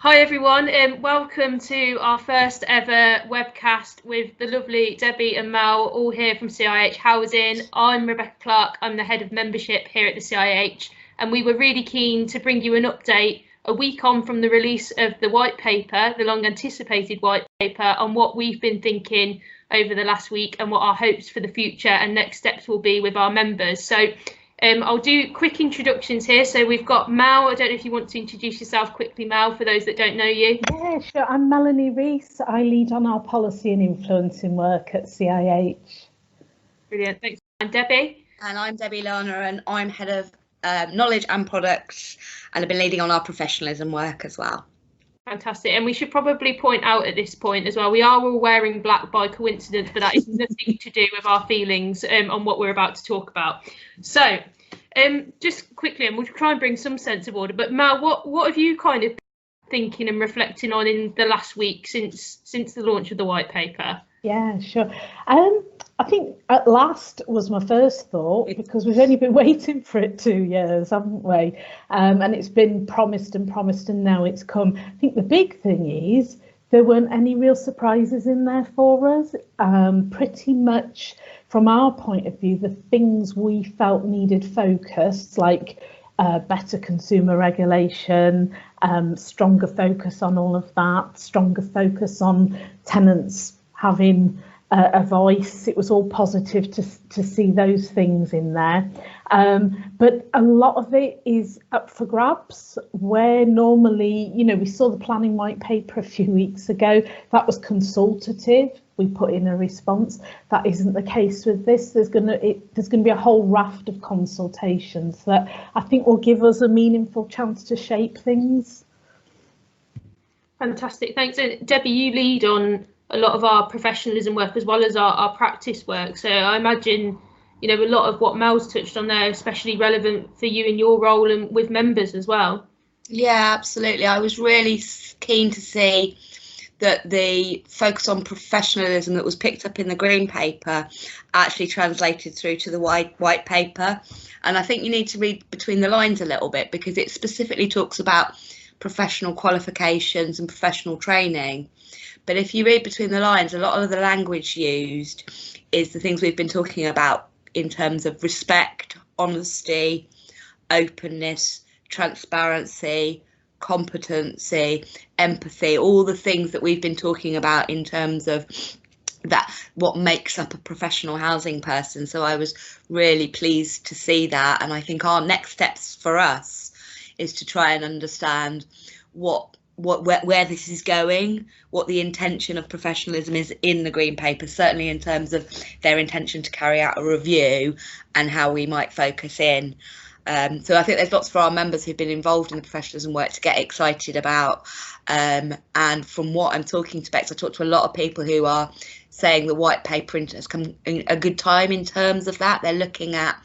Hi everyone, and welcome to our first ever webcast with the lovely Debbie and Mel, all here from CIH Housing. I'm Rebecca Clark, I'm the head of membership here at the CIH, and we were really keen to bring you an update a week on from the release of the white paper, the long anticipated white paper, on what we've been thinking over the last week and what our hopes for the future and next steps will be with our members. So I'll do quick introductions here. So we've got Mel. I don't know if you want to introduce yourself quickly, Mel, for those that don't know you. Yeah, sure. I'm Melanie Rees. I lead on our policy and influencing work at CIH. Brilliant. Thanks. And Debbie. And I'm Debbie Lerner, and I'm head of knowledge and products, and I've been leading on our professionalism work as well. Fantastic. And we should probably point out at this point as well, we are all wearing black by coincidence, but that is nothing to do with our feelings on what we're about to talk about. So just quickly, and we'll try and bring some sense of order, but Mel, what have you kind of been thinking and reflecting on in the last week since the launch of the white paper? Yeah, sure. I think at last was my first thought, because we've only been waiting for it 2 years, haven't we? And it's been promised and promised, and now it's come. I think the big thing is there weren't any real surprises in there for us. Pretty much from our point of view, the things we felt needed focus, like better consumer regulation, stronger focus on all of that, stronger focus on tenants having a voice. It was all positive to see those things in there. But a lot of it is up for grabs, where normally, we saw the planning white paper a few weeks ago. That was consultative. We put in a response. That isn't the case with this. There's going to be a whole raft of consultations that I think will give us a meaningful chance to shape things. Fantastic. Thanks. And Debbie, you lead on a lot of our professionalism work as well as our practice work. So I imagine, a lot of what Mel's touched on there, especially relevant for you in your role and with members as well. Yeah, absolutely. I was really keen to see that the focus on professionalism that was picked up in the green paper actually translated through to the white paper. And I think you need to read between the lines a little bit, because it specifically talks about professional qualifications and professional training. But if you read between the lines, a lot of the language used is the things we've been talking about in terms of respect, honesty, openness, transparency, competency, empathy, all the things that we've been talking about in terms of that, what makes up a professional housing person. So I was really pleased to see that. And I think our next steps for us is to try and understand where this is going, what the intention of professionalism is in the green paper, certainly in terms of their intention to carry out a review and how we might focus in. So I think there's lots for our members who've been involved in the professionalism work to get excited about. And from what I'm talking to, Bex, I talked to a lot of people who are saying the white paper has come in a good time in terms of that. They're looking at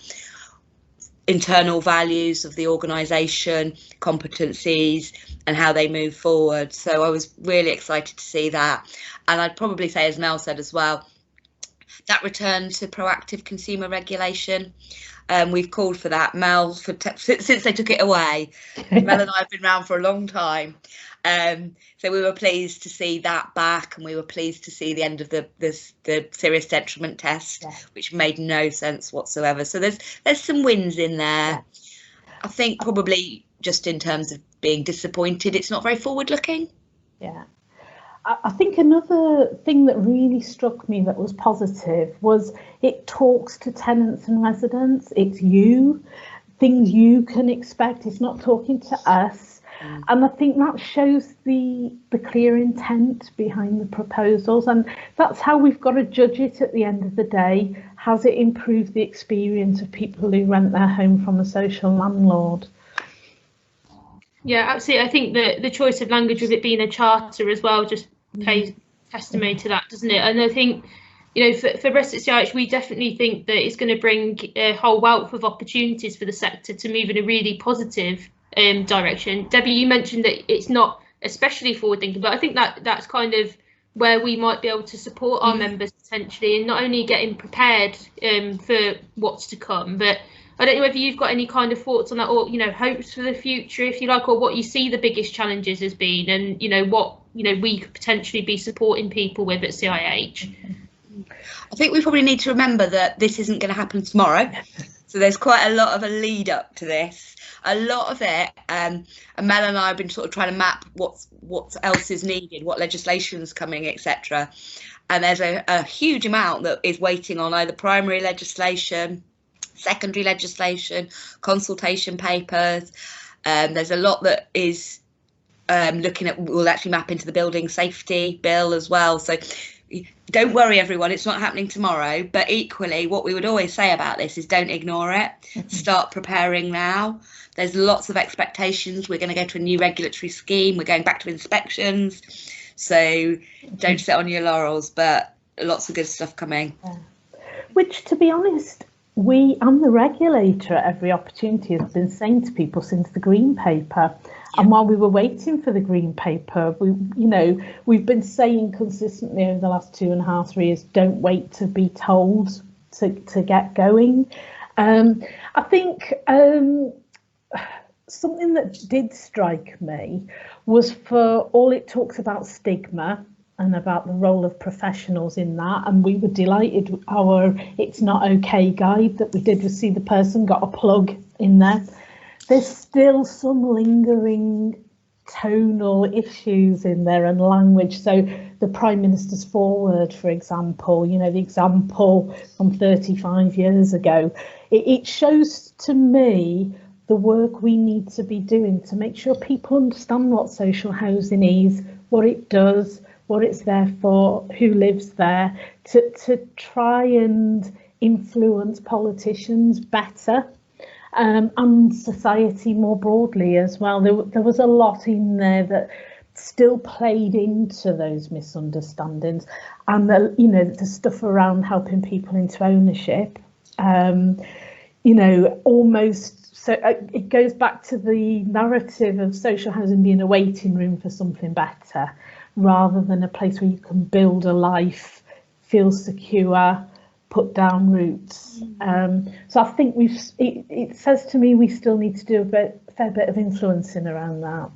internal values of the organisation, competencies, and how they move forward. So I was really excited to see that. And I'd probably say, as Mel said as well, that return to proactive consumer regulation. We've called for that, Mel, since they took it away. Mel and I have been around for a long time. So we were pleased to see that back, and we were pleased to see the end of the serious detriment test, which made no sense whatsoever. So there's some wins in there. I think probably just in terms of being disappointed, it's not very forward looking. Yeah. I think another thing that really struck me that was positive was it talks to tenants and residents. It's things you can expect. It's not talking to us. And I think that shows the clear intent behind the proposals, and that's how we've got to judge it at the end of the day. Has it improved the experience of people who rent their home from a social landlord? Yeah, absolutely. I think the choice of language with it being a charter as well just pays testimony to that, doesn't it? And I think, for us at CIH, we definitely think that it's going to bring a whole wealth of opportunities for the sector to move in a really positive direction. Debbie, you mentioned that it's not especially forward thinking, but I think that's kind of where we might be able to support our members potentially, and not only getting prepared for what's to come, but I don't know whether you've got any kind of thoughts on that, or hopes for the future, if you like, or what you see the biggest challenges has been, and what we could potentially be supporting people with at CIH. I think we probably need to remember that this isn't going to happen tomorrow. So there's quite a lot of a lead up to this. A lot of it, and Mel and I have been sort of trying to map what else is needed, what legislation's coming, etc. And there's a huge amount that is waiting on either primary legislation, secondary legislation, consultation papers. There's a lot that is looking at, will actually map into the building safety bill as well. So don't worry, everyone, it's not happening tomorrow. But equally, what we would always say about this is don't ignore it. Start preparing now. There's lots of expectations. We're going to go to a new regulatory scheme. We're going back to inspections. So don't sit on your laurels, but lots of good stuff coming. Yeah. Which, to be honest, we and the regulator at every opportunity has been saying to people since the Green Paper. And while we were waiting for the Green Paper, we've been saying consistently over the last 2.5, 3 years, don't wait to be told to get going. I think something that did strike me was, for all it talks about stigma and about the role of professionals in that, and we were delighted our It's Not Okay guide that we did to see the person got a plug in there. There's still some lingering tonal issues in there and language. So the Prime Minister's foreword, for example, the example from 35 years ago, it shows to me the work we need to be doing to make sure people understand what social housing is, what it does, what it's there for, who lives there, to try and influence politicians better. And society more broadly as well. There was a lot in there that still played into those misunderstandings, and the stuff around helping people into ownership. Almost so it goes back to the narrative of social housing being a waiting room for something better, rather than a place where you can build a life, feel secure, put down roots. So I think it says to me we still need to do a fair bit of influencing around that.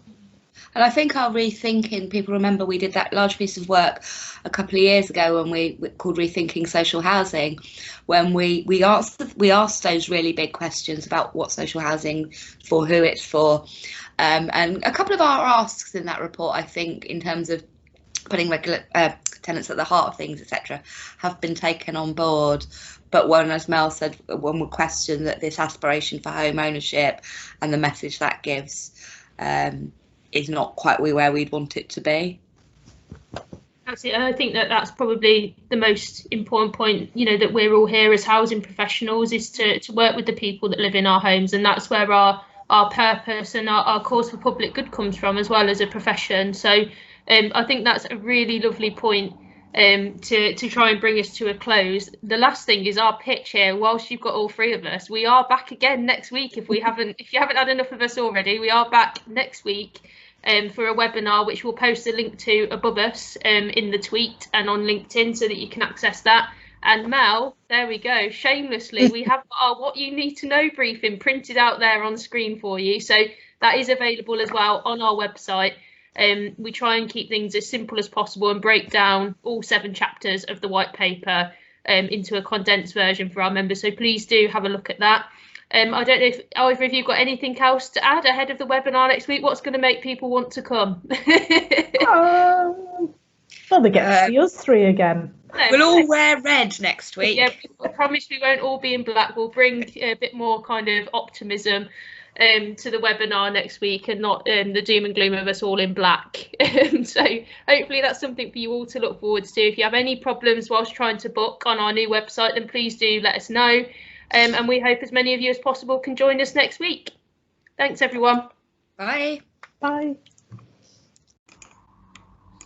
And I think our rethinking, people remember we did that large piece of work a couple of years ago when we called Rethinking Social Housing, when we asked those really big questions about what social housing for, who it's for. And a couple of our asks in that report, I think, in terms of putting regular tenants at the heart of things, etc., have been taken on board. But one, as Mel said, one would question that this aspiration for home ownership and the message that gives is not quite where we'd want it to be. Absolutely. I think that's probably the most important point, that we're all here as housing professionals, is to work with the people that live in our homes, and that's where our purpose and our cause for public good comes from, as well as a profession. So I think that's a really lovely point to try and bring us to a close. The last thing is our pitch here. Whilst you've got all three of us, we are back again next week. If you haven't had enough of us already, we are back next week for a webinar, which we'll post a link to above us in the tweet and on LinkedIn, so that you can access that. And Mel, there we go, shamelessly, we have our What You Need to Know briefing printed out there on screen for you, so that is available as well on our website. We try and keep things as simple as possible and break down all 7 chapters of the white paper into a condensed version for our members, so please do have a look at that. I don't know if either of you got anything else to add ahead of the webinar next week. What's going to make people want to come? Well, they get to see us 3 again. We'll all wear red next week. Yeah, I promise we won't all be in black. We'll bring a bit more kind of optimism to the webinar next week, and not the doom and gloom of us all in black. So hopefully that's something for you all to look forward to. If you have any problems whilst trying to book on our new website, then please do let us know. And we hope as many of you as possible can join us next week. Thanks, everyone. Bye. Bye.